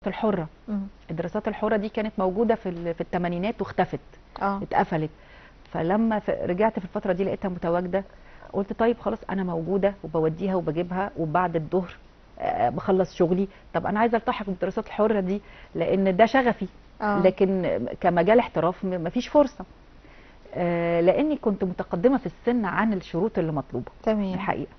الحره. الدراسات الحره دي كانت موجوده في الثمانينات واختفت، اتقفلت. فلما رجعت في الفتره دي لقيتها متواجده، قلت طيب خلاص انا موجوده وبوديها وبجيبها، وبعد الظهر بخلص شغلي، طب انا عايزه التحق بالدراسات الحره دي لان ده شغفي. لكن كمجال احتراف مفيش فرصه، لاني كنت متقدمه في السن عن الشروط اللي مطلوبه. تمام. الحقيقه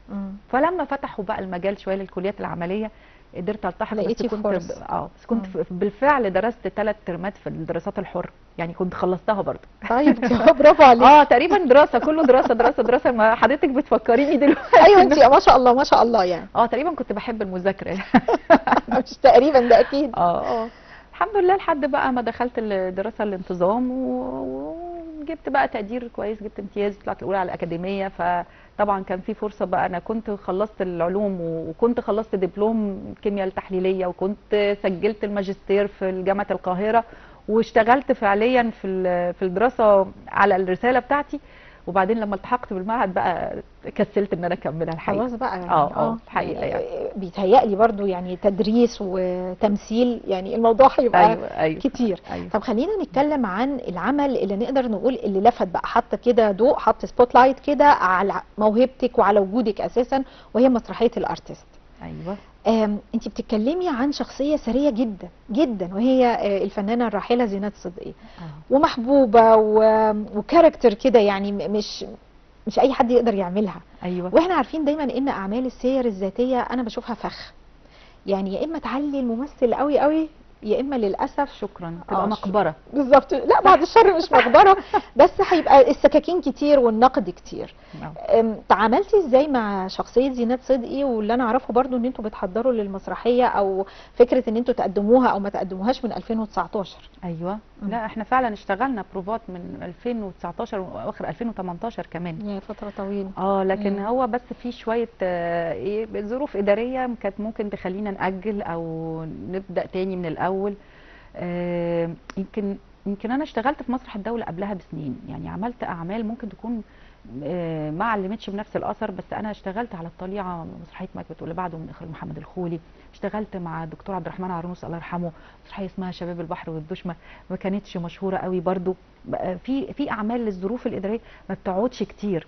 فلما فتحوا بقى المجال شويه للكليات العمليه قدرت التحق. لقيتي بس كنت فرصة. بس كنت بالفعل درست 3 ترمات في الدراسات الحره، يعني كنت خلصتها برضه. طيب برافو عليك. تقريبا دراسه، كله دراسه دراسه دراسه. ما حضرتك بتفكريني دلوقتي. ايوه انت ما شاء الله ما شاء الله يعني. تقريبا كنت بحب المذاكره. مش تقريبا، ده اكيد. الحمد لله لحد بقى ما دخلت الدراسه الانتظام وجبت بقى تقدير كويس، جبت امتياز، طلعت الاولى على الاكاديميه. فطبعا كان في فرصه بقى، انا كنت خلصت العلوم وكنت خلصت دبلوم الكيمياء التحليليه، وكنت سجلت الماجستير في جامعه القاهره، واشتغلت فعليا في الدراسه على الرساله بتاعتي. وبعدين لما التحقت بالمعهد بقى كسلت ان انا اكملها الحقيقه. خلاص بقى يعني الحقيقه يعني بيتهيألي برضو يعني تدريس وتمثيل، يعني الموضوع هيبقى أيوة. كتير. أيوة. طب خلينا نتكلم عن العمل اللي نقدر نقول اللي لفت بقى، حط كده ضوء، حط سبوت لايت كده على موهبتك وعلى وجودك اساسا، وهي مسرحيه الارتست. ايوه. انت بتتكلمي عن شخصيه ثريه جدا جدا، وهي الفنانه الراحله زينات صدقي. ومحبوبه وكاركتر كده، يعني مش اي حد يقدر يعملها. ايوه. واحنا عارفين دايما ان اعمال السير الذاتيه انا بشوفها فخ، يعني يا اما تعلي الممثل قوي قوي، يا اما للاسف شكرا تبقى مقبره. بالظبط. لا بعد الشر مش مقبره، بس هيبقى السكاكين كتير والنقد كتير. تعاملتي ازاي مع شخصيه زينات صدقي؟ واللي انا اعرفه برضو ان انتوا بتحضروا للمسرحيه، او فكره ان انتوا تقدموها او ما تقدموهاش من 2019. ايوه. لا احنا فعلا اشتغلنا بروفات من 2019 واخر 2018 كمان. هي فتره طويله. لكن هو بس في شويه ظروف اداريه كانت ممكن تخلينا ناجل او نبدا تاني من الاول. يمكن انا اشتغلت في مسرح الدوله قبلها بسنين، يعني عملت اعمال ممكن تكون ما علمتش بنفس الاثر، بس انا اشتغلت على الطليعه مسرحيه مكبت واللي بعده من اخراج محمد الخولي. اشتغلت مع الدكتور عبد الرحمن عرنوس الله يرحمه مسرحيه اسمها شباب البحر والدشمه، ما كانتش مشهوره قوي برضو. في اعمال للظروف الاداريه ما بتقعدش كتير.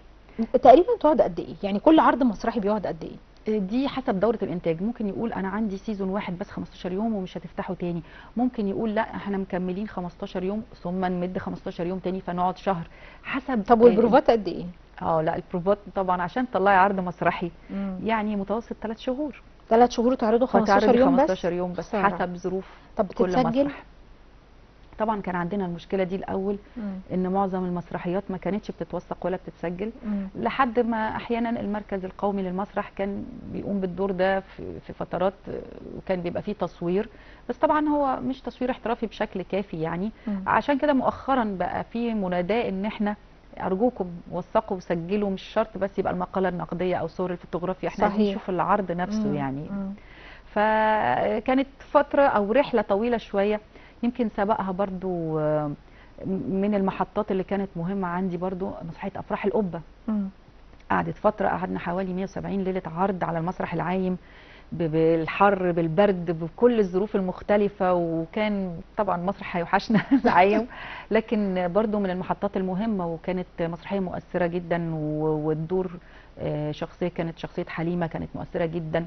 تقريبا تقعد قد ايه؟ يعني كل عرض مسرحي بيقعد قد ايه؟ دي حسب دورة الانتاج. ممكن يقول انا عندي سيزون واحد بس 15 يوم ومش هتفتحه تاني، ممكن يقول لا احنا مكملين 15 يوم ثم نمد 15 يوم تاني فنقعد شهر، حسب. طب والبروفات قد ايه؟ لا البروفات طبعا عشان تطلعي عرض مسرحي يعني متوسط 3 شهور. 3 شهور تعرضوا 15 يوم بس؟ 15 يوم بس حسب ظروف. طب بتتسجل؟ طبعا كان عندنا المشكله دي الاول، ان معظم المسرحيات ما كانتش بتتوثق ولا بتتسجل، لحد ما احيانا المركز القومي للمسرح كان بيقوم بالدور ده في فترات، وكان بيبقى فيه تصوير، بس طبعا هو مش تصوير احترافي بشكل كافي يعني. عشان كده مؤخرا بقى في مناداه ان احنا ارجوكم وثقوا وسجلوا، مش شرط بس يبقى المقاله النقديه او صور الفوتوغرافيا، احنا عايزين نشوف العرض نفسه يعني. فكانت فتره او رحله طويله شويه. يمكن سبقها برضو من المحطات اللي كانت مهمة عندي برضو مسرحية أفراح القبة. قعدت فترة، قعدنا حوالي 170 ليلة عرض على المسرح العايم، بالحر بالبرد بكل الظروف المختلفة، وكان طبعا مسرح هيوحشنا العايم، لكن برضو من المحطات المهمة، وكانت مسرحية مؤثرة جدا. والدور شخصية كانت شخصية حليمة كانت مؤثرة جدا،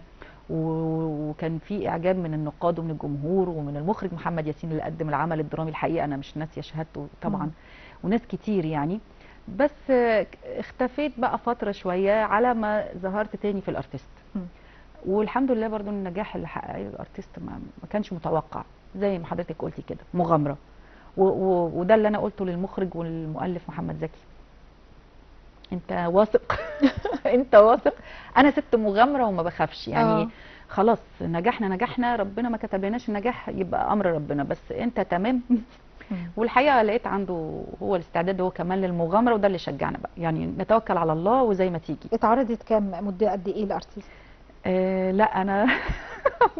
وكان في اعجاب من النقاد ومن الجمهور ومن المخرج محمد ياسين اللي قدم العمل الدرامي. الحقيقه انا مش ناسيه شهادته طبعا، وناس كتير يعني. بس اختفيت بقى فتره شويه على ما ظهرت تاني في الارتست. والحمد لله برضو النجاح اللي حققه الارتست ما كانش متوقع، زي ما حضرتك قلتي كده، مغامره. وده اللي انا قلته للمخرج والمؤلف محمد زكي، انت واثق انت واثق، انا ست مغامره وما بخافش يعني. خلاص نجحنا ربنا ما كتبلناش النجاح، يبقى امر ربنا، بس انت تمام. والحقيقه لقيت عنده هو الاستعداد هو كمان للمغامره، وده اللي شجعنا بقى يعني نتوكل على الله وزي ما تيجي. اتعرضت كام مده قد ايه الارتست؟ لا انا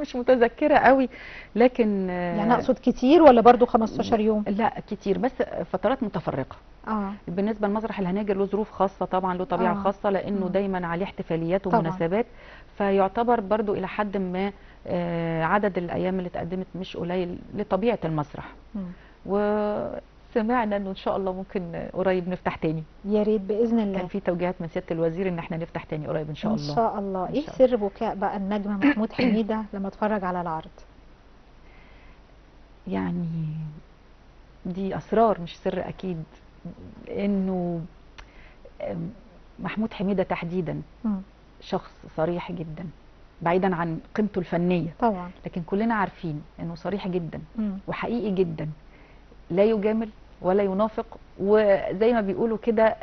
مش متذكره قوي، لكن يعني اقصد كتير ولا برضو 15 يوم؟ لا كتير، بس فترات متفرقه. بالنسبه لمسرح الهناجر له ظروف خاصه طبعا، له طبيعه خاصه، لانه دايما عليه احتفاليات ومناسبات، فيعتبر برضو الى حد ما عدد الايام اللي اتقدمت مش قليل لطبيعه المسرح. وسمعنا انه ان شاء الله ممكن قريب نفتح تاني. يا ريت باذن الله. كان في توجيهات من سياده الوزير ان احنا نفتح تاني قريب ان شاء الله. ان شاء الله. ايه سر بكاء بقى النجم محمود حميده لما اتفرج على العرض؟ يعني دي اسرار مش سر اكيد، انه محمود حميده تحديدا شخص صريح جدا بعيدا عن قيمته الفنيه طبعا، لكن كلنا عارفين انه صريح جدا وحقيقي جدا، لا يجامل ولا ينافق، وزي ما بيقولوا كده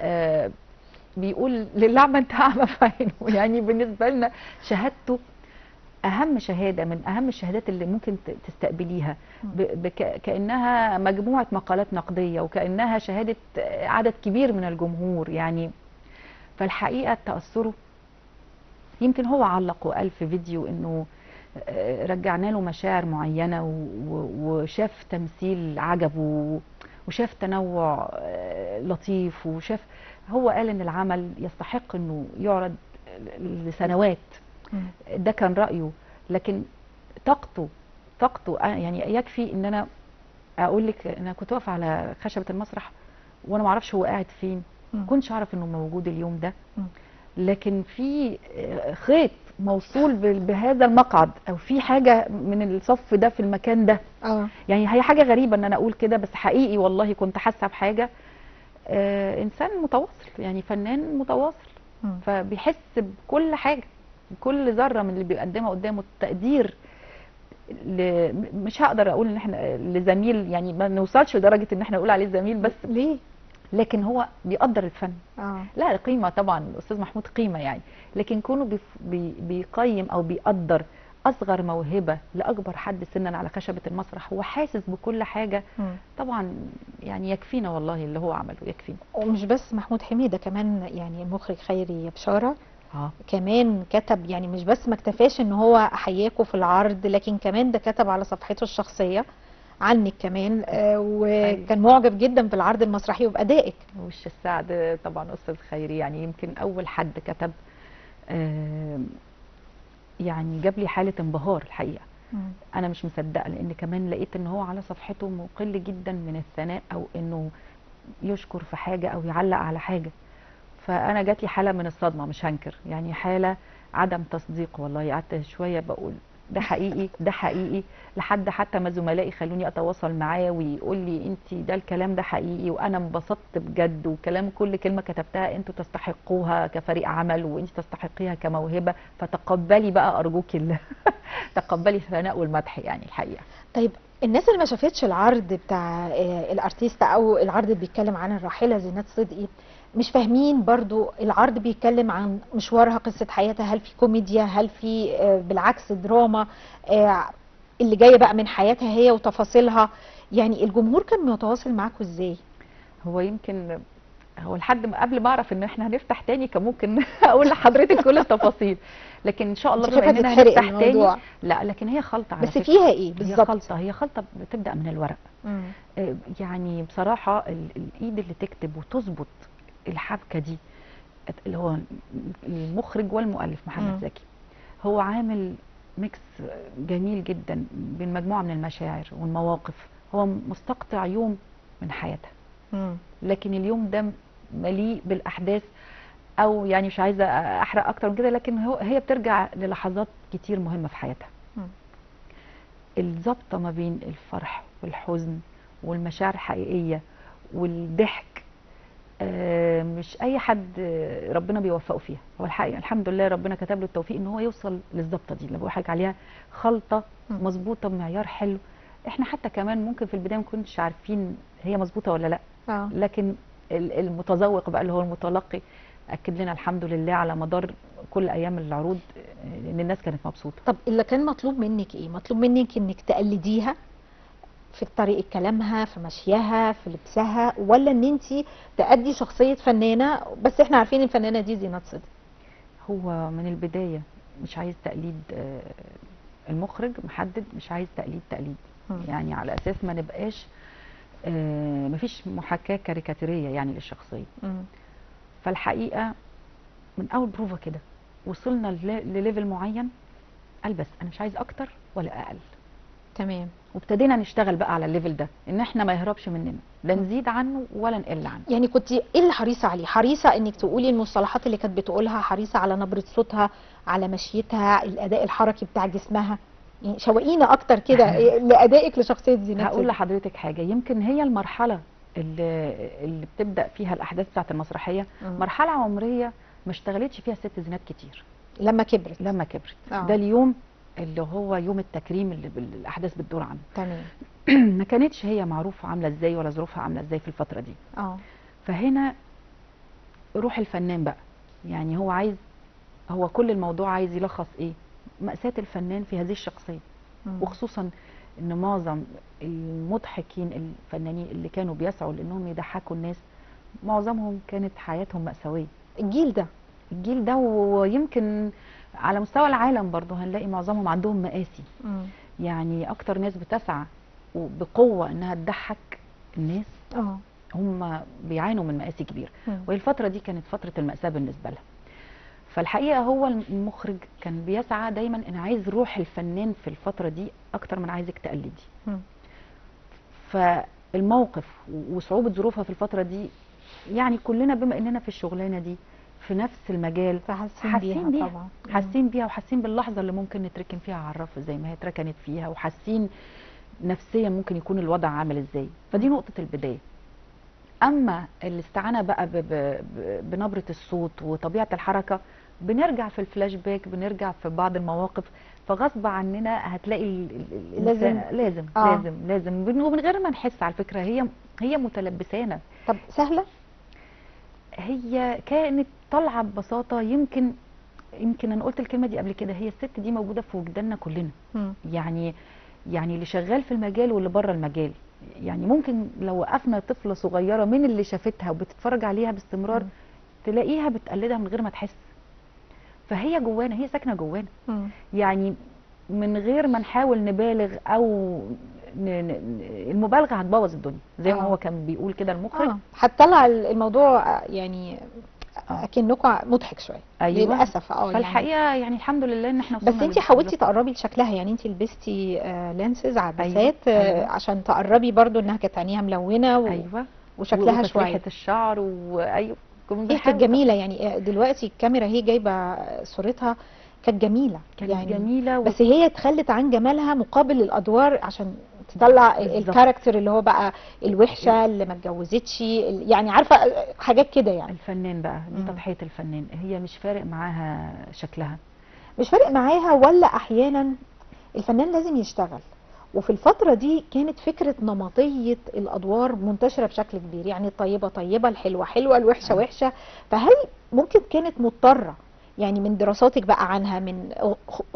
بيقول للأعمى انت اعمى في عينه. يعني بالنسبه لنا شهادته اهم شهاده من اهم الشهادات اللي ممكن تستقبليها، كانها مجموعه مقالات نقديه وكانها شهاده عدد كبير من الجمهور. يعني فالحقيقه تاثره يمكن هو علق وقال في فيديو انه رجعنا له مشاعر معينه وشاف تمثيل عجبه وشاف تنوع لطيف، وشاف هو قال ان العمل يستحق انه يعرض لسنوات. ده كان رأيه، لكن طاقته يعني يكفي ان انا اقول لك انا كنت واقفه على خشبه المسرح وانا ما اعرفش هو قاعد فين، ما كنتش اعرف انه موجود اليوم ده، لكن في خيط موصول بهذا المقعد او في حاجه من الصف ده في المكان ده. يعني هي حاجه غريبه ان انا اقول كده، بس حقيقي والله كنت حاسه بحاجه. انسان متواصل، يعني فنان متواصل، فبيحس بكل حاجه، كل ذره من اللي بيقدمها قدامه. التقدير مش هقدر اقول ان احنا لزميل، يعني ما نوصلش لدرجه ان احنا نقول عليه زميل، بس ليه؟ لكن هو بيقدر الفن. لا قيمه طبعا، الاستاذ محمود قيمه يعني، لكن كونه بيقيم او بيقدر اصغر موهبه لاكبر حد سنا على خشبه المسرح، هو حاسس بكل حاجه. طبعا يعني يكفينا والله اللي هو عمله، يكفينا. ومش بس محمود حميده، كمان يعني المخرج خيري بشاره كمان كتب، يعني مش بس ما اكتفاش ان هو احياكوا في العرض، لكن كمان ده كتب على صفحته الشخصيه عنك كمان، وكان معجب جدا بالعرض المسرحي وبادائك. وش السعد طبعا استاذ خيري، يعني يمكن اول حد كتب، يعني جاب لي حاله انبهار الحقيقه. انا مش مصدقه، لان كمان لقيت ان هو على صفحته مقل جدا من الثناء او انه يشكر في حاجه او يعلق على حاجه. فانا جات لي حاله من الصدمه، مش هنكر، يعني حاله عدم تصديق. والله قعدت شويه بقول ده حقيقي ده حقيقي، لحد حتى ما زملائي خلوني اتواصل معاه ويقول لي انت ده الكلام ده حقيقي، وانا انبسطت بجد، وكلام كل كلمه كتبتها انتوا تستحقوها كفريق عمل وانت تستحقيها كموهبه، فتقبلي بقى ارجوك تقبلي الثناء والمدح يعني الحقيقه. طيب الناس اللي ما شافتش العرض بتاع الارتيست او العرض اللي بيتكلم عن الراحله زينات صدقي، مش فاهمين برضو العرض بيتكلم عن مشوارها، قصة حياتها، هل في كوميديا، هل في بالعكس دراما اللي جاية بقى من حياتها هي وتفاصيلها؟ يعني الجمهور كان متواصل معاكم ازاي؟ هو يمكن هو لحد قبل ما اعرف ان احنا هنفتح تاني كان ممكن اقول لحضرتك كل التفاصيل، لكن ان شاء الله بما اننا هنفتح تاني. لا لكن هي خلطه على بس فكرة. فيها ايه بالظبط؟ هي خلطه بتبدا من الورق. يعني بصراحه الايد اللي تكتب وتظبط الحبكه دي، اللي هو المخرج والمؤلف محمد زكي، هو عامل ميكس جميل جدا بين مجموعه من المشاعر والمواقف. هو مستقطع يوم من حياتها، لكن اليوم ده مليء بالاحداث، او يعني مش عايزه احرق اكتر من كده، لكن هي بترجع للحظات كتير مهمه في حياتها. الضبطه ما بين الفرح والحزن والمشاعر الحقيقيه والضحك، مش اي حد ربنا بيوفقه فيها. هو الحقيقه الحمد لله ربنا كتب له التوفيق ان هو يوصل للضبطه دي اللي بقول حاجه عليها، خلطه مظبوطه بمعيار حلو. احنا حتى كمان ممكن في البدايه ما كناش عارفين هي مظبوطه ولا لا، لكن المتذوق بقى اللي هو المتلقي اكد لنا الحمد لله على مدار كل ايام العروض ان الناس كانت مبسوطه. طب اللي كان مطلوب منك ايه؟ مطلوب منك انك تقلديها في طريقه كلامها، في مشيها، في لبسها، ولا ان انت تأدي شخصيه فنانه؟ بس احنا عارفين الفنانه دي زينات صدقي. هو من البدايه مش عايز تقليد، المخرج محدد مش عايز تقليد يعني على اساس ما نبقاش مفيش محاكاه كاريكاتيريه يعني للشخصيه. فالحقيقه من اول بروفه كده وصلنا لليفل معين، قال بس انا مش عايز اكتر ولا اقل. تمام. وابتدينا نشتغل بقى على الليفل ده، ان احنا ما يهربش مننا، لا نزيد عنه ولا نقل عنه. يعني كنت ايه اللي حريصه عليه؟ حريصه انك تقولي المصطلحات اللي كانت بتقولها، حريصه على نبره صوتها، على مشيتها، الاداء الحركي بتاع جسمها؟ يعني شوقينا اكتر كده لادائك لشخصيه زينات هقول صدقي. لحضرتك حاجه، يمكن هي المرحله اللي بتبدا فيها الاحداث بتاعت المسرحيه مرحله عمريه ما اشتغلتش فيها الست زينات كتير لما كبرت. لما كبرت. ده اليوم اللي هو يوم التكريم اللي الاحداث بتدور عنه. تمام. ما كانتش هي معروفه عامله ازاي ولا ظروفها عامله ازاي في الفتره دي. فهنا روح الفنان بقى، يعني هو كل الموضوع عايز يلخص ايه؟ مأساة الفنان في هذه الشخصيه. وخصوصا ان معظم المضحكين الفنانين اللي كانوا بيسعوا لانهم يضحكوا الناس، معظمهم كانت حياتهم مأساوية. الجيل ده ويمكن على مستوى العالم برضو هنلاقي معظمهم عندهم مآسي. يعني اكتر ناس بتسعى بقوة انها تضحك الناس هم بيعانوا من مآسي كبيرة. وهي الفترة دي كانت فترة المأساة بالنسبة لها. فالحقيقة هو المخرج كان بيسعى دايما ان عايز روح الفنان في الفترة دي اكتر من عايزك تقلدي. فالموقف وصعوبة ظروفها في الفترة دي، يعني كلنا بما اننا في الشغلانة دي في نفس المجال حاسين بيها طبعا. حاسين بيها وحاسين باللحظة اللي ممكن نتركن فيها على الرف زي ما هي اتركنت فيها، وحاسين نفسيا ممكن يكون الوضع عامل ازاي. فدي نقطة البداية. اما الاستعانة بقى بنبرة الصوت وطبيعة الحركة، بنرجع في الفلاش باك، بنرجع في بعض المواقف، فغصب عننا هتلاقي لازم ومن غير ما نحس. على فكرة هي متلبسانا. طب سهلة؟ هي كانت طالعة ببساطة. يمكن انا قلت الكلمة دي قبل كده، هي الست دي موجودة في وجداننا كلنا. يعني اللي شغال في المجال واللي بره المجال. يعني ممكن لو وقفنا طفلة صغيرة من اللي شافتها وبتتفرج عليها باستمرار تلاقيها بتقلدها من غير ما تحس. فهي جوانا، هي ساكنة جوانا. يعني من غير ما نحاول نبالغ او المبالغة هتبوظ الدنيا زي ما هو كان بيقول كده المخرج. هتطلع الموضوع يعني اكنكم مضحك شويه. أيوة. للاسف فالحقيقه يعني الحمد لله ان احنا وصلنا. بس انت حاولتي تقربي لشكلها، يعني انت لبستي لانسز عدسات. أيوة. عشان تقربي برضو انها كانت عينيها ملونه ايوه وشكلها شويه وتسريحه الشعر وايوه هي كانت جميله. يعني دلوقتي الكاميرا هي جايبه صورتها كانت جميله. يعني جميله بس هي اتخلت عن جمالها مقابل الادوار عشان تطلع الكاركتر اللي هو بقى الوحشه اللي ما اتجوزتش، يعني عارفه حاجات كده. يعني الفنان بقى دي تضحيه الفنان، هي مش فارق معاها شكلها، مش فارق معاها. ولا احيانا الفنان لازم يشتغل. وفي الفتره دي كانت فكره نمطيه الادوار منتشره بشكل كبير، يعني الطيبه طيبه، الحلوه حلوه، الوحشه وحشه. فهل ممكن كانت مضطره، يعني من دراساتك بقى عنها، من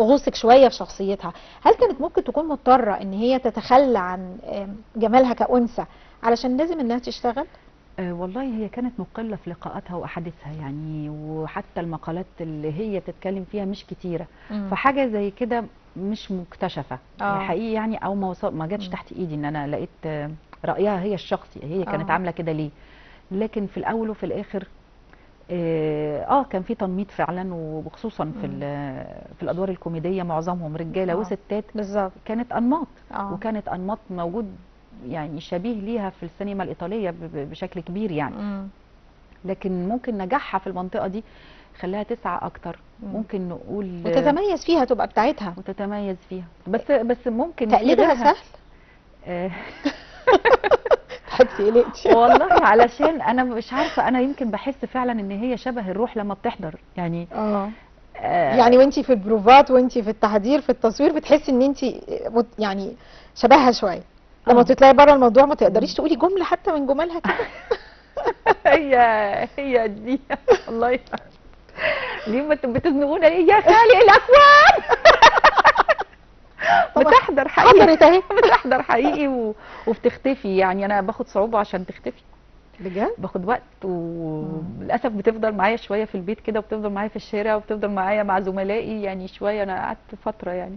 غوصك شويه في شخصيتها، هل كانت ممكن تكون مضطره ان هي تتخلى عن جمالها كأنثى علشان لازم انها تشتغل؟ والله هي كانت مقله في لقاءاتها واحاديثها يعني، وحتى المقالات اللي هي بتتكلم فيها مش كتيره. فحاجه زي كده مش مكتشفه حقيقي يعني، او ما جاتش تحت ايدي ان انا لقيت رايها هي الشخصي هي كانت عامله كده ليه. لكن في الاول وفي الاخر كان في تنميط فعلا، وخصوصا في الادوار الكوميديه معظمهم رجاله وستات. بالظبط. كانت انماط وكانت انماط موجود يعني شبيه ليها في السينما الايطاليه بشكل كبير يعني. لكن ممكن نجاحها في المنطقه دي خلاها تسعى اكتر. ممكن نقول وتتميز فيها، تبقى بتاعتها وتتميز فيها. بس ممكن تقليدها سهل. والله علشان انا مش عارفه، انا يمكن بحس فعلا ان هي شبه الروح لما بتحضر يعني. يعني وانتي في البروفات وانتي في التحضير في التصوير بتحسي ان انتي يعني شبهها شويه. لما تطلعي بره الموضوع ما تقدريش تقولي جمله حتى من جمالها كده. هي دي والله. ليه ما بتزنقونا ليه يا خالق الاكوان؟ بتحضر حقيقي بتحضر حقيقي وبتختفي. يعني انا باخد صعوبه عشان تختفي بجد. باخد وقت، وللاسف بتفضل معايا شويه في البيت كده، وبتفضل معايا في الشارع، وبتفضل معايا مع زملائي يعني شويه. انا قعدت فتره يعني.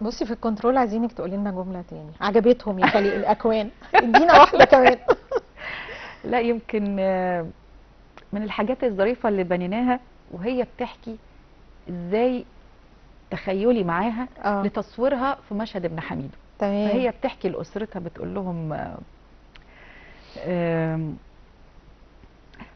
بصي في الكنترول عايزينك تقولي لنا جمله تاني عجبتهم يا خالق الاكوان. ادينا واحده كمان. لا يمكن من الحاجات الظريفه اللي بنيناها وهي بتحكي ازاي تخيلي معاها لتصويرها في مشهد ابن حميدو. تمام. فهي بتحكي لاسرتها بتقول لهم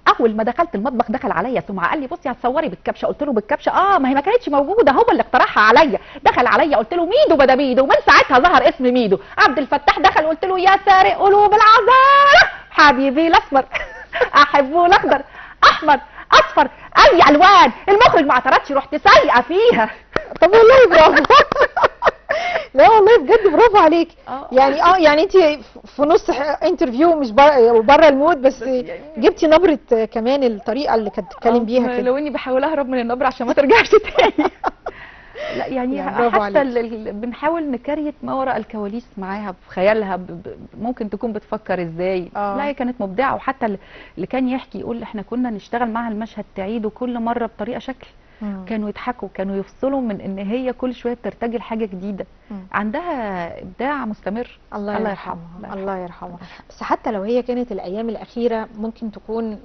اول ما دخلت المطبخ دخل عليا سمعه قال لي بصي هتصوري بالكبشه، قلت له بالكبشه ما هي ما كانتش موجوده، هو اللي اقترحها عليا، دخل عليا قلت له ميدو بدا ميدو، ومن ساعتها ظهر اسم ميدو. عبد الفتاح دخل قلت له يا سارق قلوب العذارى حبيبي الاسمر احبه الاخضر احمر اصفر اي الوان، المخرج ما اعترضش رحت سايقه فيها. طب والله برافو. لا والله بجد برافو عليك. يعني يعني انت في نص انترفيو مش بره المود، بس جبتي نبره كمان الطريقه اللي كانت بتتكلم بيها كده. لو اني بحاول اهرب من النبره عشان ما ترجعش تاني. لا يعني حتى بنحاول نكريت ما وراء الكواليس معاها في خيالها، ممكن تكون بتفكر ازاي. لا هي كانت مبدعه، وحتى اللي كان يحكي يقول احنا كنا نشتغل معاها المشهد تعيده كل مره بطريقه شكل. كانوا يضحكوا، كانوا يفصلوا من ان هي كل شويه بترتجل حاجه جديده. عندها ابداع مستمر. الله يرحمها. الله يرحمها. بس حتى لو هي كانت الايام الاخيره ممكن تكون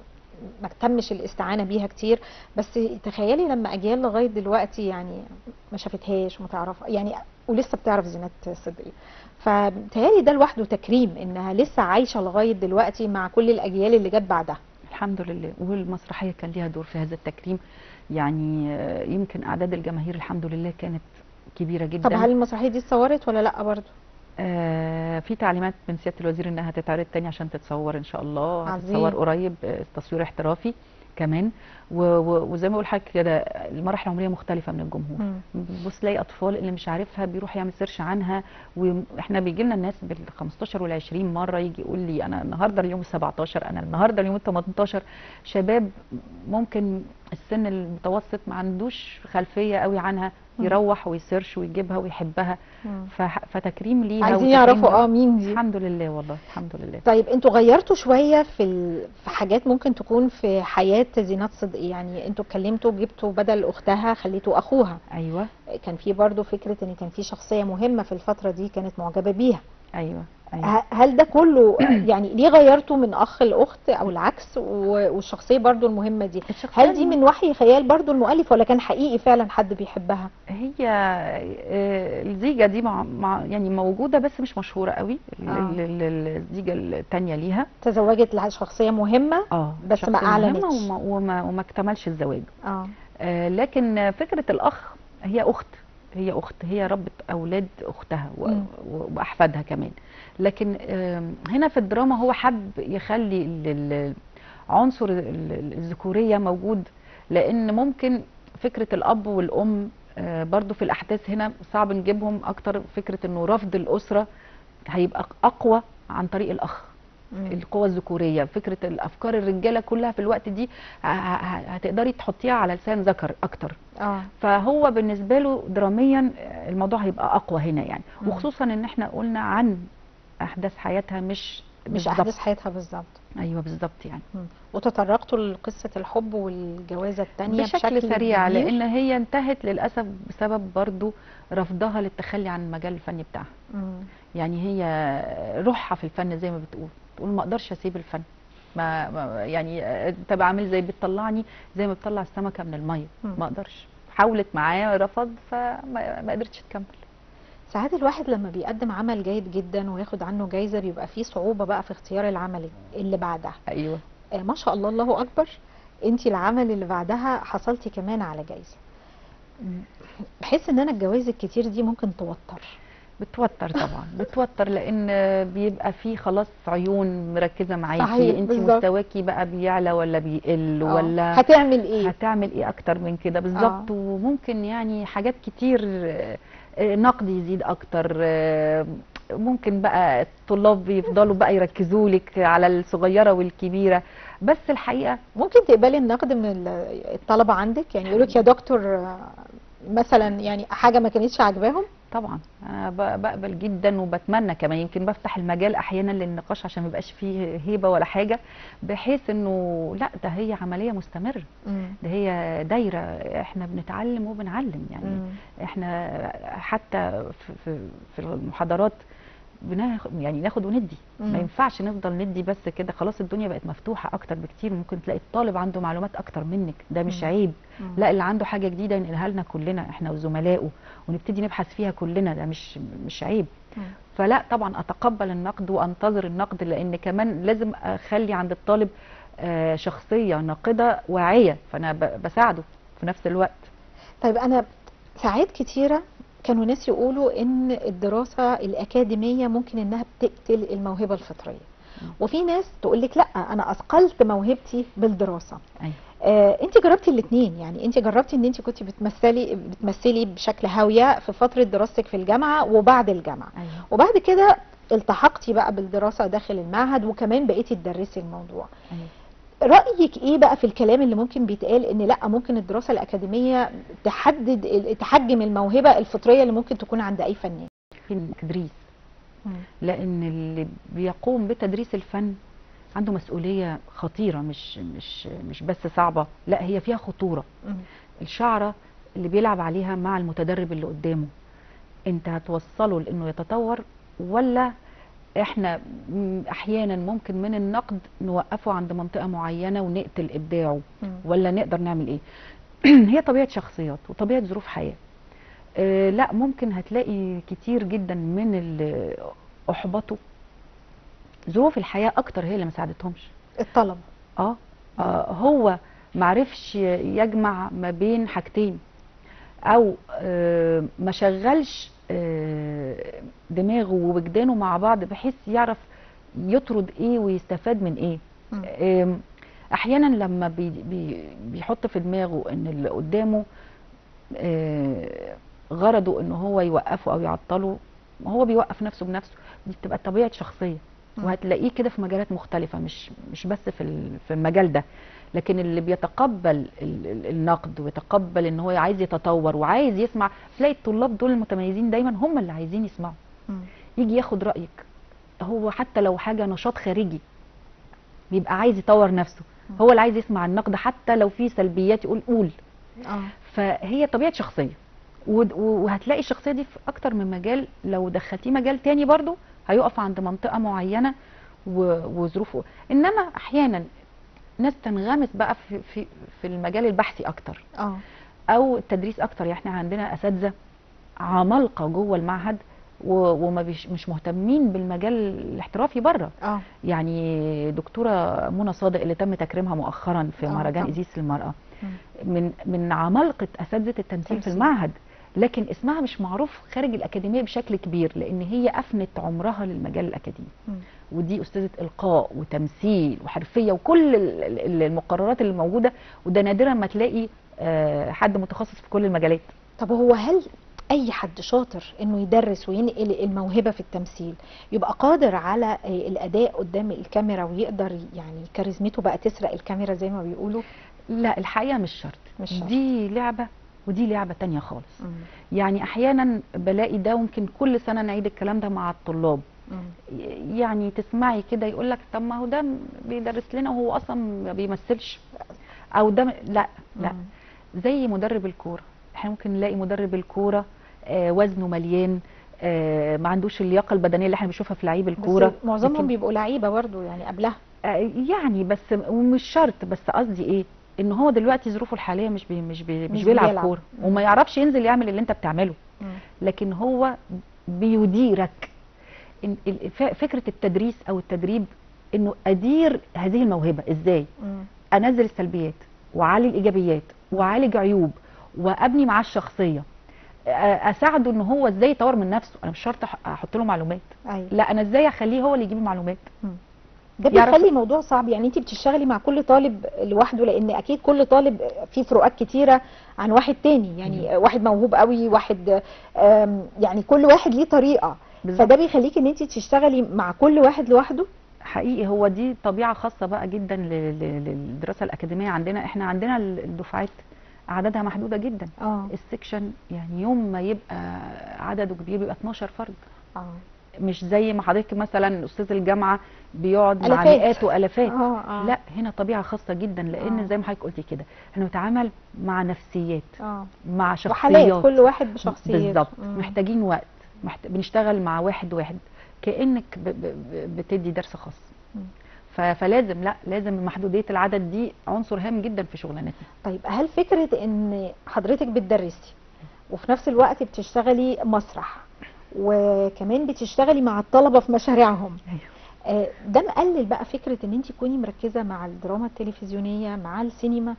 ما تمش الاستعانه بيها كتير، بس تخيلي لما اجيال لغايه دلوقتي يعني ما شافتهاش وما تعرف يعني، ولسه بتعرف زينات صدقي، فبتهيألي ده لوحده تكريم انها لسه عايشه لغايه دلوقتي مع كل الاجيال اللي جت بعدها. الحمد لله. والمسرحيه كان ليها دور في هذا التكريم، يعني يمكن اعداد الجماهير الحمد لله كانت كبيره جدا. طب هل المسرحيه دي اتصورت ولا لا برضه؟ في تعليمات من سياده الوزير انها تتعرض تاني عشان تتصور ان شاء الله. هتتصور قريب تصوير احترافي كمان. وزي ما بقول لحضرتك كده المراحل العمريه مختلفه من الجمهور. بص تلاقي اطفال اللي مش عارفها بيروح يعمل سيرش عنها، واحنا بيجي لنا الناس بال 15 وال 20 مره يجي يقول لي انا النهارده اليوم ال 17، انا النهارده اليوم ال 18. شباب ممكن السن المتوسط ما عندوش خلفيه قوي عنها، يروح ويسيرش ويجيبها ويحبها. فتكريم ليها، عايزين يعرفوا مين دي. الحمد لله والله الحمد لله. طيب انتوا غيرتوا شويه في حاجات ممكن تكون في حياه زينات صدقي، يعني انتوا اتكلمتوا جبتوا بدل اختها خليتوا اخوها. ايوه. كان في برضو فكره ان كان في شخصيه مهمه في الفتره دي كانت معجبه بيها. ايوه. هل ده كله يعني ليه غيرتوا من اخ لاخت او العكس؟ والشخصيه برضو المهمه دي هل دي من وحي خيال برضو المؤلف ولا كان حقيقي فعلا حد بيحبها؟ هي الزيجه دي يعني موجوده بس مش مشهوره قوي. الزيجه الثانيه ليها تزوجت لشخصيه مهمه بس ما اعلنتش وما اكتملش الزواج. لكن فكره الاخ هي اخت، هي ربة اولاد اختها واحفادها كمان. لكن هنا في الدراما هو حب يخلي عنصر الذكوريه موجود، لان ممكن فكره الاب والام برضو في الاحداث هنا صعب نجيبهم اكتر. فكره انه رفض الاسره هيبقى اقوى عن طريق الاخ. القوة الذكورية، فكرة الأفكار الرجالة كلها في الوقت دي هتقدري تحطيها على لسان ذكر أكتر. فهو بالنسبة له دراميا الموضوع هيبقى أقوى هنا يعني. وخصوصا إن احنا قلنا عن أحداث حياتها مش أحداث حياتها بالظبط. أيوه بالظبط يعني. وتطرقتوا لقصة الحب والجوازة الثانية بشكل سريع كبير. لأن هي انتهت للأسف بسبب برضو رفضها للتخلي عن المجال الفني بتاعها. يعني هي روحها في الفن زي ما تقول ما اقدرش اسيب الفن، ما يعني تبقى عامل زي بتطلعني زي ما بتطلع السمكه من الميه. ما اقدرش، حاولت معاه رفض فما قدرتش تكمل. ساعات الواحد لما بيقدم عمل جيد جدا وياخد عنه جايزه بيبقى فيه صعوبه بقى في اختيار العمل اللي بعدها. ايوه. ما شاء الله الله اكبر، انت العمل اللي بعدها حصلتي كمان على جايزه. بحس ان انا الجوائز الكتير دي ممكن توتر. بتوتر طبعا، بتوتر لان بيبقى فيه خلاص عيون مركزه معاكي، انت مستواكي بقى بيعلى ولا بيقل ولا هتعمل ايه اكتر من كده بالظبط. وممكن يعني حاجات كتير نقد يزيد اكتر. ممكن بقى الطلاب يفضلوا بقى يركزوا لك على الصغيره والكبيره، بس الحقيقه ممكن تقبلي النقد من الطلبه عندك، يعني يقولوا لك يا دكتور مثلا يعني حاجه ما كانتش عاجباهم. طبعا انا بقبل جدا وبتمنى كمان، يمكن بفتح المجال احيانا للنقاش عشان ما يبقاش فيه هيبه ولا حاجه، بحيث انه لا ده هي عمليه مستمره. ده هي دايره، احنا بنتعلم وبنعلم يعني. احنا حتى في المحاضرات يعني ناخد وندي. ما ينفعش نفضل ندي بس كده، خلاص الدنيا بقت مفتوحه اكتر بكتير، ممكن تلاقي الطالب عنده معلومات اكتر منك، ده مش عيب. لا، اللي عنده حاجه جديده ينقلها لنا كلنا احنا وزملائه ونبتدي نبحث فيها كلنا، ده مش عيب. فلا طبعا اتقبل النقد وانتظر النقد، لان كمان لازم اخلي عند الطالب شخصيه ناقده واعيه، فانا بساعده في نفس الوقت. طيب انا ساعات كتيره كانوا ناس يقولوا ان الدراسه الاكاديميه ممكن انها بتقتل الموهبه الفطريه، وفي ناس تقول لك لا انا اثقلت موهبتي بالدراسه. انت جربتي الاثنين، يعني انت جربتي ان انت كنت بتمثلي بشكل هاويه في فتره دراستك في الجامعه وبعد الجامعه. وبعد كده التحقتي بقى بالدراسه داخل المعهد وكمان بقيتي تدرسي الموضوع. رأيك ايه بقى في الكلام اللي ممكن بيتقال ان لا ممكن الدراسة الأكاديمية تحجم الموهبة الفطرية اللي ممكن تكون عند أي فنان؟ في التدريس، لأن اللي بيقوم بتدريس الفن عنده مسؤولية خطيرة، مش بس صعبة، لا هي فيها خطورة. الشعرة اللي بيلعب عليها مع المتدرب اللي قدامه، انت هتوصله لانه يتطور، ولا احنا احيانا ممكن من النقد نوقفه عند منطقة معينة ونقتل ابداعه، ولا نقدر نعمل ايه؟ هي طبيعة شخصيات وطبيعة ظروف حياة. لا ممكن هتلاقي كتير جدا من اللي احبطوا ظروف الحياة اكتر هي اللي ما ساعدتهمش. الطلب هو معرفش يجمع ما بين حاجتين، او ما شغلش دماغه ووجدانه مع بعض بحيث يعرف يطرد ايه ويستفاد من ايه. احيانا لما بيحط في دماغه ان اللي قدامه غرضه ان هو يوقفه او يعطله، هو بيوقف نفسه بنفسه. دي بتبقى طبيعة شخصية، وهتلاقيه كده في مجالات مختلفة، مش بس في المجال ده. لكن اللي بيتقبل النقد ويتقبل ان هو عايز يتطور وعايز يسمع، تلاقي الطلاب دول المتميزين دايما هم اللي عايزين يسمعوا. يجي ياخد رأيك، هو حتى لو حاجة نشاط خارجي بيبقى عايز يطور نفسه، هو اللي عايز يسمع النقد حتى لو فيه سلبيات يقول قول. فهي طبيعة شخصية، وهتلاقي الشخصية دي في اكتر من مجال. لو دخلتيه مجال تاني برضو هيقف عند منطقة معينة وظروفه. انما احيانا ناس تنغمس بقى في المجال البحثي اكتر او التدريس اكتر. يعني احنا عندنا اساتذه عمالقه جوه المعهد مش مهتمين بالمجال الاحترافي بره. يعني دكتوره منى صادق اللي تم تكريمها مؤخرا في مهرجان إيزيس للمرأة، من عمالقه اساتذه التمثيل في المعهد، لكن اسمها مش معروف خارج الأكاديمية بشكل كبير، لأن هي أفنت عمرها للمجال الأكاديمي. ودي أستاذة إلقاء وتمثيل وحرفية وكل المقررات اللي موجودة، وده نادرا ما تلاقي حد متخصص في كل المجالات. طب هو هل أي حد شاطر إنه يدرس وينقل الموهبة في التمثيل يبقى قادر على الأداء قدام الكاميرا ويقدر يعني كاريزمته بقى تسرق الكاميرا زي ما بيقولوا؟ لا الحقيقة مش شرط. دي لعبة ودي لعبة تانية خالص. يعني احيانا بلاقي ده، ممكن كل سنة نعيد الكلام ده مع الطلاب. يعني تسمعي كده يقول لك طب ما هو ده بيدرس لنا وهو اصلا ما بيمثلش، او ده لا زي مدرب الكورة. احنا ممكن نلاقي مدرب الكورة وزنه مليان، ما عندوش اللياقة البدنية اللي احنا بنشوفها في لعيب الكورة. بس معظمهم بيبقوا لعيبة برضه يعني قبلها. يعني بس ومش شرط. بس قصدي ايه، ان هو دلوقتي ظروفه الحاليه مش بيلعب كوره وما يعرفش ينزل يعمل اللي انت بتعمله، لكن هو بيديرك. فكره التدريس او التدريب انه ادير هذه الموهبه ازاي، انزل السلبيات واعالج الايجابيات واعالج عيوب وابني معاه الشخصيه، اساعده ان هو ازاي يطور من نفسه. انا مش شرط احط له معلومات، لا انا ازاي اخليه هو اللي يجيب المعلومات. ده بيخلي الموضوع صعب. يعني انت بتشتغلي مع كل طالب لوحده، لان اكيد كل طالب فيه فروقات كتيره عن واحد تاني. يعني واحد موهوب قوي، واحد يعني كل واحد ليه طريقه بالزبط. فده بيخليك ان انت تشتغلي مع كل واحد لوحده. حقيقي هو دي طبيعه خاصه بقى جدا للدراسه الاكاديميه. احنا عندنا الدفعات عددها محدوده جدا. السكشن يعني يوم ما يبقى عدده كبير بيبقى 12 فرد. مش زي ما حضرتك مثلا استاذ الجامعه بيقعد مع مئات والافات. لا هنا طبيعه خاصه جدا، لان زي ما حضرتك قلتي كده احنا بنتعامل مع نفسيات، مع شخصيات، وحالات كل واحد بشخصيته بالظبط. محتاجين وقت، بنشتغل مع واحد كانك بتدي درس خاص. فلازم، لا لازم محدوديه العدد دي عنصر هام جدا في شغلانتنا. طيب هل فكره ان حضرتك بتدرسي وفي نفس الوقت بتشتغلي مسرح وكمان بتشتغلي مع الطلبه في مشاريعهم، ده مقلل بقى فكره ان انت تكوني مركزه مع الدراما التلفزيونيه مع السينما؟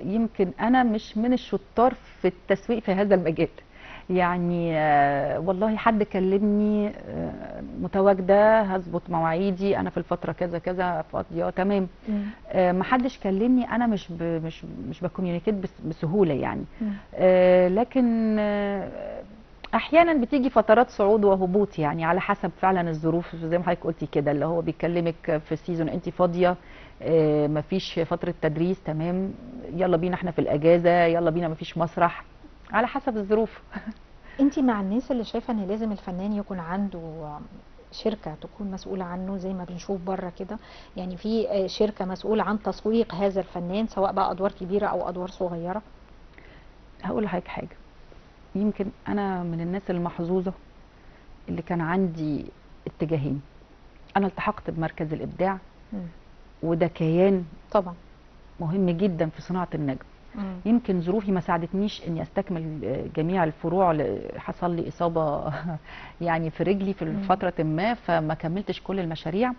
يمكن انا مش من الشطار في التسويق في هذا المجال. يعني والله حد كلمني متواجده هظبط مواعيدي انا في الفتره كذا كذا فاضيه تمام. ما حدش كلمني انا مش بكوميونيكيت بسهوله يعني. لكن احيانا بتيجي فترات صعود وهبوط يعني على حسب فعلا الظروف زي ما حضرتك قلتي كده، اللي هو بيكلمك في السيزون انت فاضيه مفيش فتره تدريس تمام يلا بينا احنا في الاجازه يلا بينا مفيش مسرح، على حسب الظروف. انت مع الناس اللي شايفه ان لازم الفنان يكون عنده شركه تكون مسؤوله عنه زي ما بنشوف بره كده، يعني في شركه مسؤوله عن تسويق هذا الفنان سواء بقى ادوار كبيره او ادوار صغيره؟ هقول لحضرتك حاجه، يمكن انا من الناس المحظوظه اللي كان عندي اتجاهين. انا التحقت بمركز الابداع وده كيان طبعا مهم جدا في صناعه النجم. يمكن ظروفي ما ساعدتنيش اني استكمل جميع الفروع، حصل لي اصابه يعني في رجلي في فتره ما فما كملتش كل المشاريع.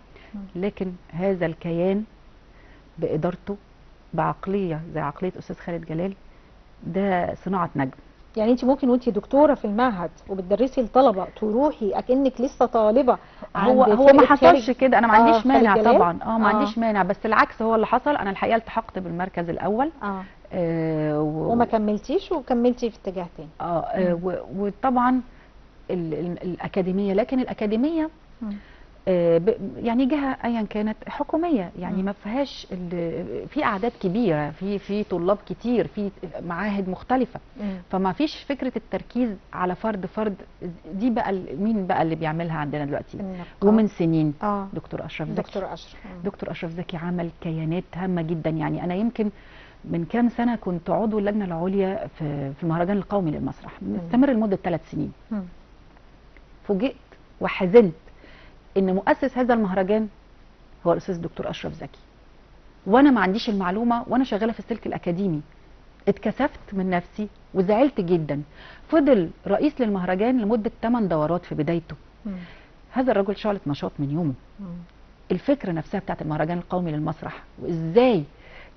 لكن هذا الكيان بادارته بعقليه زي عقليه استاذ خالد جلال ده صناعه نجم. يعني انت ممكن وانت دكتوره في المعهد وبتدرسي الطلبه تروحي اكنك لسه طالبه هو ما حصلش كده، انا ما عنديش مانع طبعا ما عنديش مانع، بس العكس هو اللي حصل. انا الحقيقه التحقت بالمركز الاول وما كملتيش وكملتي في اتجاه تاني. وطبعا الاكاديميه، لكن الاكاديميه يعني جهه ايا كانت حكوميه يعني ما فيهاش في اعداد كبيره في طلاب كتير في معاهد مختلفه فما فيش فكره التركيز على فرد. دي بقى مين بقى اللي بيعملها عندنا دلوقتي ومن سنين دكتور اشرف زكي. دكتور اشرف زكي عمل كيانات هامه جدا. يعني انا يمكن من كام سنه كنت عضو اللجنه العليا في المهرجان القومي للمسرح مستمر لمده 3 سنين. فوجئت وحزنت ان مؤسس هذا المهرجان هو الاستاذ الدكتور اشرف زكي، وانا ما عنديش المعلومه وانا شغاله في السلك الاكاديمي. اتكسفت من نفسي وزعلت جدا. فضل رئيس للمهرجان لمده 8 دورات في بدايته. هذا الرجل شعلة نشاط من يومه. الفكره نفسها بتاعت المهرجان القومي للمسرح وازاي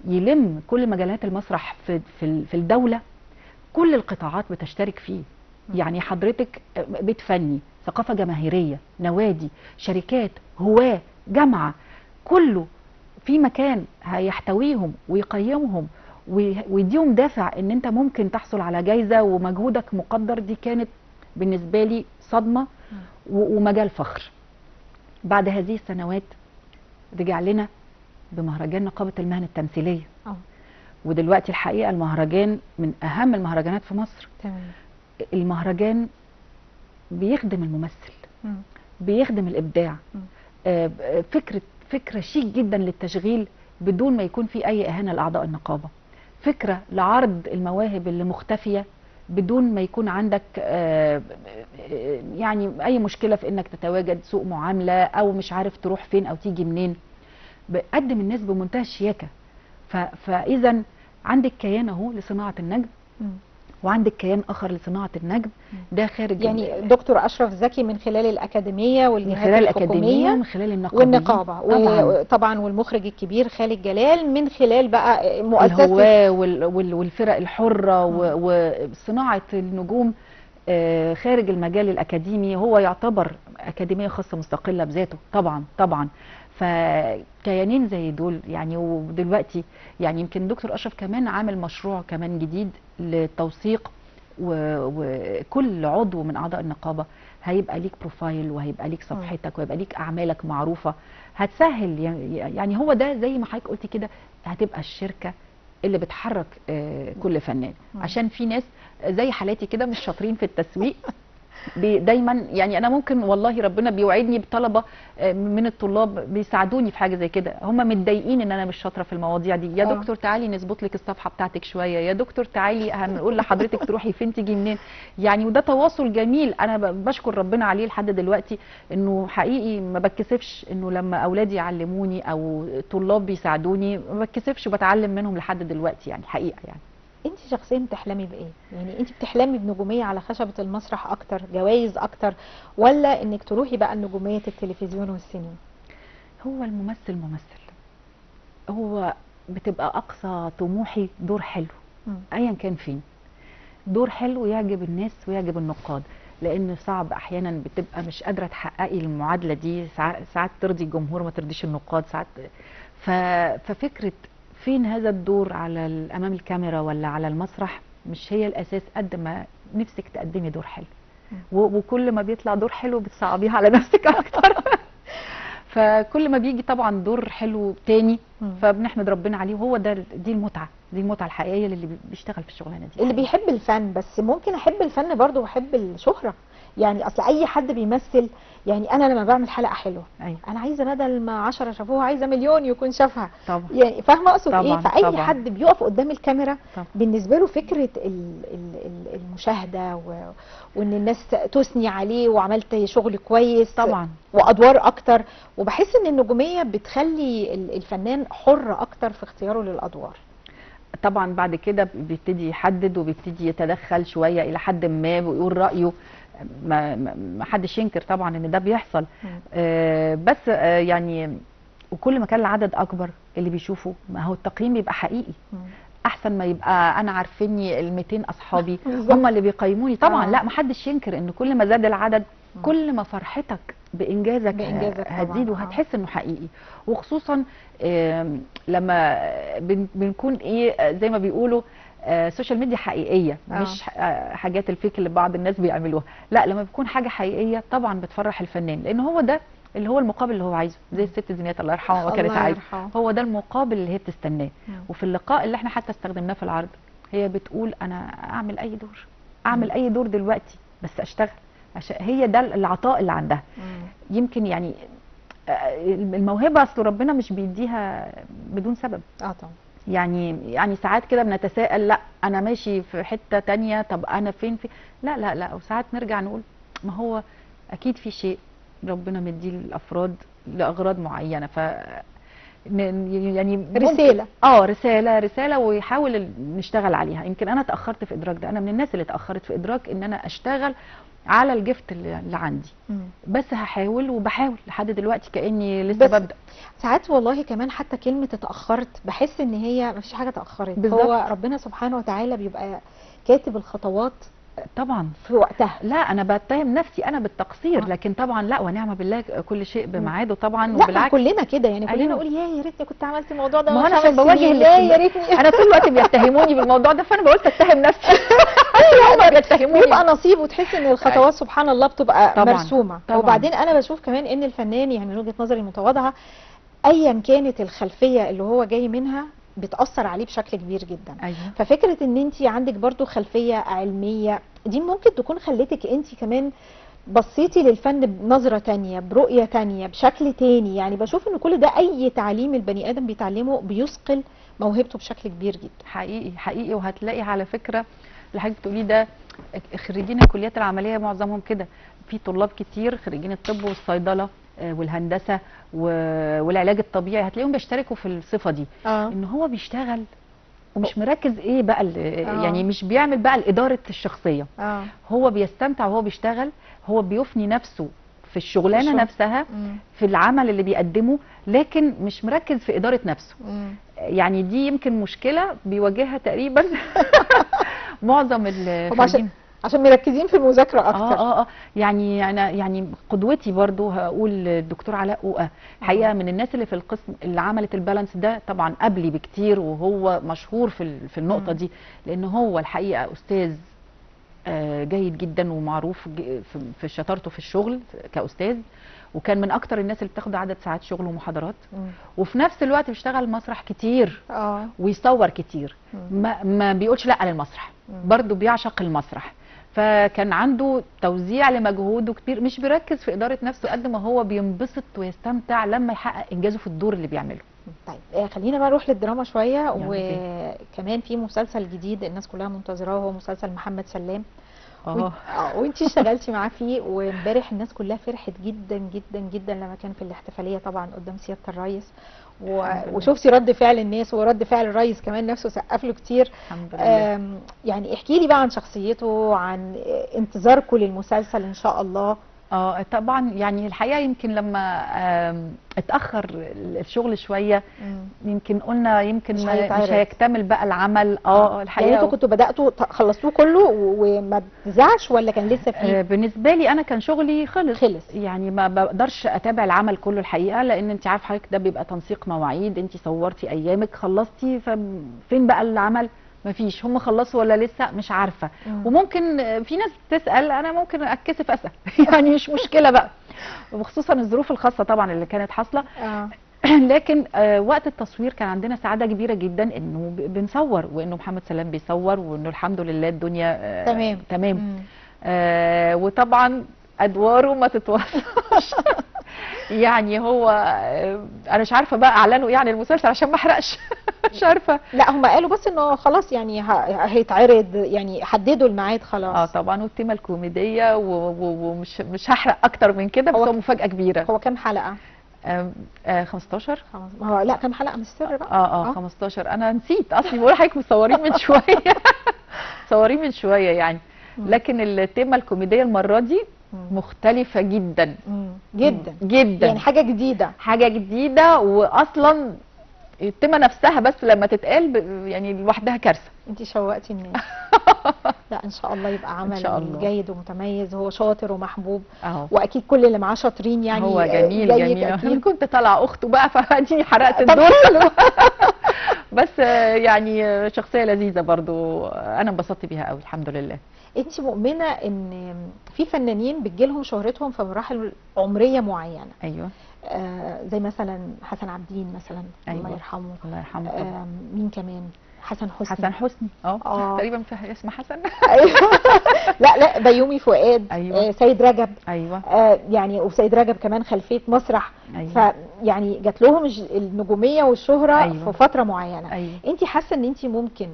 يلم كل مجالات المسرح في الدوله، كل القطاعات بتشترك فيه. يعني حضرتك بيت فني، ثقافه جماهيريه، نوادي، شركات، هواه، جامعه، كله في مكان هيحتويهم ويقيمهم ويديهم دافع ان انت ممكن تحصل على جايزه ومجهودك مقدر. دي كانت بالنسبه لي صدمه ومجال فخر. بعد هذه السنوات رجع لنا بمهرجان نقابه المهن التمثيليه. ودلوقتي الحقيقه المهرجان من اهم المهرجانات في مصر. تمام. المهرجان بيخدم الممثل، بيخدم الابداع. فكره شيك جدا للتشغيل بدون ما يكون في اي اهانه لاعضاء النقابه. فكره لعرض المواهب اللي مختفيه بدون ما يكون عندك يعني اي مشكله في انك تتواجد، سوء معامله او مش عارف تروح فين او تيجي منين. بقدم الناس بمنتهى الشياكه. فاذا عندك كيان اهو لصناعه النجم وعندك كيان اخر لصناعه النجم ده خارج. يعني دكتور اشرف زكي من خلال الاكاديميه والجهات الحكوميه من خلال والنقابه وطبعا والمخرج الكبير خالد جلال من خلال بقى مؤسسه الهواه والفرق الحره وصناعه النجوم خارج المجال الاكاديمي. هو يعتبر اكاديميه خاصه مستقله بذاته طبعا. فكيانين زي دول يعني. ودلوقتي يعني يمكن دكتور اشرف كمان عامل مشروع كمان جديد للتوثيق وكل عضو من اعضاء النقابه هيبقى ليك بروفايل وهيبقى ليك صفحتك وهيبقى ليك اعمالك معروفه. هتسهل يعني هو ده زي ما حضرتك قلتي كده هتبقى الشركه اللي بتحرك كل فنان. عشان في ناس زي حالاتي كده مش شاطرين في التسويق دايما يعني انا ممكن والله ربنا بيوعدني بطلبه من الطلاب بيساعدوني في حاجه زي كده، هم متضايقين ان انا مش شاطره في المواضيع دي، يا دكتور تعالي نظبط لك الصفحه بتاعتك شويه، يا دكتور تعالي هنقول لحضرتك تروحي فين تيجي منين. يعني وده تواصل جميل انا بشكر ربنا عليه لحد دلوقتي، انه حقيقي ما بتكسفش انه لما اولادي يعلموني او طلاب بيساعدوني ما بتكسفش وبتعلم منهم لحد دلوقتي يعني حقيقه يعني. انت شخصيا بتحلمي بايه؟ يعني انت بتحلمي بنجوميه على خشبه المسرح اكتر، جوائز اكتر، ولا انك تروحي بقى لنجوميه التلفزيون والسينما؟ هو الممثل ممثل، هو بتبقى اقصى طموحي دور حلو ايا كان فين، دور حلو يعجب الناس ويعجب النقاد، لان صعب احيانا بتبقى مش قادره تحققي المعادله دي، ساعات ترضي الجمهور ما ترضيش النقاد ساعات. ففكره فين هذا الدور على امام الكاميرا ولا على المسرح مش هي الاساس قد ما نفسك تقدمي دور حلو، وكل ما بيطلع دور حلو بتصعبيها على نفسك اكتر. فكل ما بيجي طبعا دور حلو تاني فبنحمد ربنا عليه، وهو ده دي المتعه الحقيقيه للي بيشتغل في الشغلانه دي. اللي بيحب الفن، بس ممكن احب الفن برضه واحب الشهره، يعني اصل اي حد بيمثل، يعني انا لما بعمل حلقه حلوه أيوة. انا عايزه بدل ما 10 شافوها عايزه مليون يكون شافها طبعا. يعني فاهمه اقصد ايه؟ فاي طبعا. حد بيقف قدام الكاميرا طبعا. بالنسبه له فكره المشاهده وان الناس تثني عليه وعملت شغل كويس طبعا وادوار اكتر، وبحس ان النجوميه بتخلي الفنان حر اكتر في اختياره للادوار. طبعا بعد كده بيبتدي يحدد وبيبتدي يتدخل شويه الى حد ما ويقول رايه، ما حدش ينكر طبعا ان ده بيحصل. بس يعني وكل ما كان العدد اكبر اللي بيشوفوا، ما هو التقييم بيبقى حقيقي احسن ما يبقى انا عارفيني ال 200 اصحابي هم اللي بيقيموني طبعا. لا ما حدش ينكر ان كل ما زاد العدد كل ما فرحتك بانجازك هتزيد وهتحس انه حقيقي، وخصوصا لما بنكون ايه زي ما بيقولوا سوشيال ميديا حقيقيه مش حاجات الفيك اللي بعض الناس بيعملوها، لا لما بتكون حاجه حقيقيه طبعا بتفرح الفنان، لان هو ده اللي هو المقابل اللي هو عايزه، زي الست زينات الله يرحمها وكانت عايزه، هو ده المقابل اللي هي بتستناه. وفي اللقاء اللي احنا حتى استخدمناه في العرض هي بتقول انا اعمل اي دور، اعمل اي دور دلوقتي بس اشتغل، عشان هي ده العطاء اللي عندها. يمكن يعني الموهبه اصل ربنا مش بيديها بدون سبب. طبعا. يعني ساعات كده بنتساءل، لا انا ماشي في حته تانية، طب انا فين لا وساعات نرجع نقول ما هو اكيد في شيء ربنا مديه للافراد لاغراض معينه، ف يعني رساله رساله ويحاول نشتغل عليها. يمكن انا اتاخرت في ادراك ده، انا من الناس اللي اتاخرت في ادراك ان انا اشتغل على الجفت اللي عندي. بس هحاول وبحاول لحد دلوقتي كاني لسه ببدا. ساعات والله كمان حتى كلمه اتاخرت بحس ان هي مفيش حاجه اتاخرت، بالزبط. هو ربنا سبحانه وتعالى بيبقى كاتب الخطوات طبعا في وقتها. لا انا بتهم نفسي انا بالتقصير، لكن طبعا لا ونعم بالله كل شيء بميعاده طبعا. لا وبالعكس كلنا كده يعني كلنا نقول يا ريتني كنت عملت الموضوع ده. ما انا عشان بواجه يا ريتني انا طول الوقت بيتهموني بالموضوع ده، فانا بقولت اتهم نفسي. هم بيتهموني. بيبقى نصيب، وتحس ان الخطوات سبحان الله بتبقى طبعًا. مرسومه. طبعًا. وبعدين انا بشوف كمان ان الفنان يعني من وجهه نظري المتواضعه ايا كانت الخلفيه اللي هو جاي منها بتأثر عليه بشكل كبير جدا. أيوة. ففكرة ان انت عندك برضو خلفية علمية دي ممكن تكون خلتك انت كمان بصيتي للفن بنظرة تانية، برؤية تانية، بشكل تاني. يعني بشوف ان كل ده اي تعليم البني ادم بيتعلمه بيثقل موهبته بشكل كبير جدا. حقيقي. وهتلاقي على فكرة اللي حضرتك بتقوليه ده خريجين الكليات العملية معظمهم كده، في طلاب كتير خريجين الطب والصيدلة والهندسه والعلاج الطبيعي هتلاقيهم بيشتركوا في الصفه دي. ان هو بيشتغل ومش مركز ايه بقى يعني مش بيعمل بقى الاداره الشخصيه. هو بيستمتع وهو بيشتغل، هو بيفني نفسه في الشغلانه نفسها في العمل اللي بيقدمه، لكن مش مركز في اداره نفسه. يعني دي يمكن مشكله بيواجهها تقريبا معظم الخريجين، عشان مركزين في المذاكره اكتر. يعني انا يعني قدوتي برضو هقول الدكتور علاء قوقه، حقيقه من الناس اللي في القسم اللي عملت البالانس ده طبعا قبلي بكتير، وهو مشهور في النقطه دي، لان هو الحقيقه استاذ جيد جدا ومعروف في شطارته في الشغل كاستاذ، وكان من اكتر الناس اللي بتاخد عدد ساعات شغل ومحاضرات، وفي نفس الوقت بيشتغل مسرح كتير ويصور كتير، ما بيقولش لا للمسرح، برضو بيعشق المسرح. فكان عنده توزيع لمجهوده كبير، مش بيركز في اداره نفسه قد ما هو بينبسط ويستمتع لما يحقق انجازه في الدور اللي بيعمله. طيب خلينا بقى نروح للدراما شويه، وكمان في مسلسل جديد الناس كلها منتظراه، هو مسلسل محمد سلام. وانتي اشتغلتي معاه فيه، وامبارح الناس كلها فرحت جدا جدا جدا لما كان في الاحتفاليه طبعا قدام سياده الرئيس، وشفتي رد فعل الناس ورد فعل الرئيس كمان نفسه سقف له كتير. الحمد لله. يعني احكي لي بقى عن شخصيته، عن انتظاركم للمسلسل ان شاء الله. طبعا يعني الحقيقه يمكن لما اتاخر الشغل شويه، يمكن قلنا يمكن مش هيكتمل بقى العمل. الحقيقه يعني انتوا كنتوا بداتوا خلصتوه كله وما اتذاعش، ولا كان لسه فيه؟ بالنسبه لي انا كان شغلي خلص يعني ما بقدرش اتابع العمل كله الحقيقه، لان انت عارف حضرتك ده بيبقى تنسيق مواعيد، انت صورتي ايامك خلصتي، ففين بقى العمل؟ مفيش. هم خلصوا ولا لسه؟ مش عارفه. وممكن في ناس بتسال، انا ممكن اتكسف اسال يعني مش مشكله بقى، وخصوصا الظروف الخاصه طبعا اللي كانت حاصله. لكن وقت التصوير كان عندنا سعاده كبيره جدا انه بنصور، وانه محمد سلام بيصور، وانه الحمد لله الدنيا تمام. وطبعا ادواره ما تتوصفش يعني هو انا مش عارفه بقى اعلنوا يعني المسلسل عشان ما احرقش مش عارفه. لا هم قالوا بس انه خلاص يعني هيتعرض، يعني حددوا الميعاد خلاص. طبعا، والتيمه الكوميديه ومش هحرق اكتر من كده، بس هو مفاجاه كبيره. هو كام حلقه؟ 15. هو لا كام حلقه مش سر بقى. 15. انا نسيت اصلي، بقول لحضرتك مصورين من شويه مصورين من شويه يعني. لكن التيمه الكوميديه المره دي مختلفه جدا جدا جدا، يعني حاجه جديده واصلا التيمه نفسها بس لما تتقال يعني لوحدها كارثه. انت شوقتي الناس لا ان شاء الله يبقى عمل إن شاء الله جيد ومتميز. هو شاطر ومحبوب واكيد كل اللي معاه شاطرين يعني. هو جميل انا كنت طالعه اخته بقى فاديني حرقت الدور بس يعني شخصيه لذيذه برضو، انا انبسطت بيها قوي الحمد لله. انت مؤمنه ان في فنانين بتجيلهم شهرتهم في مراحل عمريه معينه؟ ايوه. زي مثلا حسن عبدين مثلا. أيوة. الله يرحمه. الله يرحمه. مين كمان؟ حسن حسني. تقريبا في اسم حسن. ايوه لا بيومي فؤاد. أيوة. سيد رجب. ايوه. يعني وسيد رجب كمان خلفيه مسرح. أيوة. فيعني جات لهم النجوميه والشهره. أيوة. في فتره معينه. أيوة. انت حاسه ان انت ممكن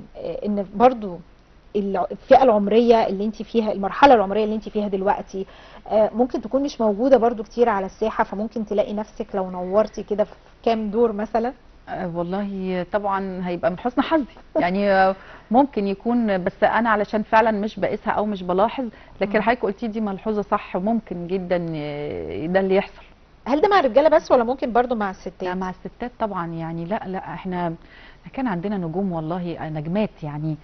ان برضو الفئه العمريه اللي انت فيها، المرحله العمريه اللي انت فيها دلوقتي، ممكن تكون مش موجوده برضو كتير على الساحه، فممكن تلاقي نفسك لو نورتي كده في كام دور مثلا؟ والله طبعا هيبقى من حسن حظي يعني ممكن يكون، بس انا علشان فعلا مش بقيسها او مش بلاحظ. لكن حضرتك قلتي دي ملحوظه صح، ممكن جدا ده اللي يحصل. هل ده مع الرجاله بس ولا ممكن برضو مع الستات؟ لا مع الستات طبعا يعني. لا احنا كان عندنا نجوم والله، نجمات يعني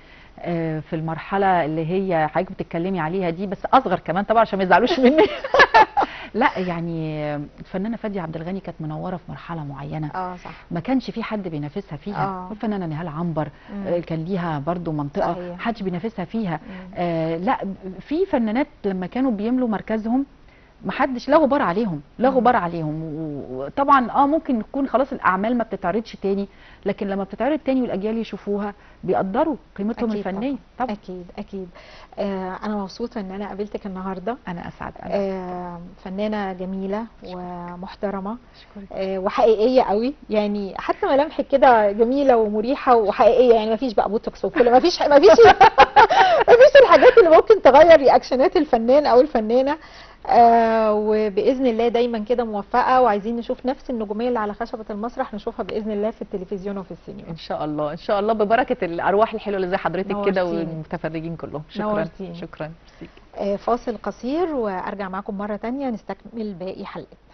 في المرحله اللي هي حضرتك بتتكلمي عليها دي، بس اصغر كمان طبعا عشان ما يزعلوش مني لا يعني الفنانه فاديه عبد الغني كانت منوره في مرحله معينه. صح. ما كانش في حد بينافسها فيها. والفنانه نهال عنبر كان ليها برضو منطقه حدش بينافسها فيها. لا في فنانات لما كانوا بيملوا مركزهم ما حدش، لا غبار عليهم، لا غبار عليهم. وطبعا ممكن يكون خلاص الاعمال ما بتتعرضش تاني، لكن لما بتتعرض تاني والاجيال يشوفوها بيقدروا قيمتهم الفنيه طبعا. اكيد. انا مبسوطه ان انا قابلتك النهارده. انا اسعد. فنانه جميله ومحترمه وحقيقيه قوي، يعني حتى ملامحك كده جميله ومريحه وحقيقيه، يعني ما فيش بقى بوتوكس وكل ما فيش الحاجات اللي ممكن تغير رياكشنات الفنان او الفنانه. وباذن الله دايما كده موفقه، وعايزين نشوف نفس النجوميه اللي على خشبه المسرح نشوفها باذن الله في التلفزيون وفي السينما ان شاء الله. ان شاء الله ببركه الارواح الحلوه اللي زي حضرتك كده والمتفرجين كلهم. شكرا. فاصل قصير وارجع معاكم مره ثانيه نستكمل باقي حلقتنا.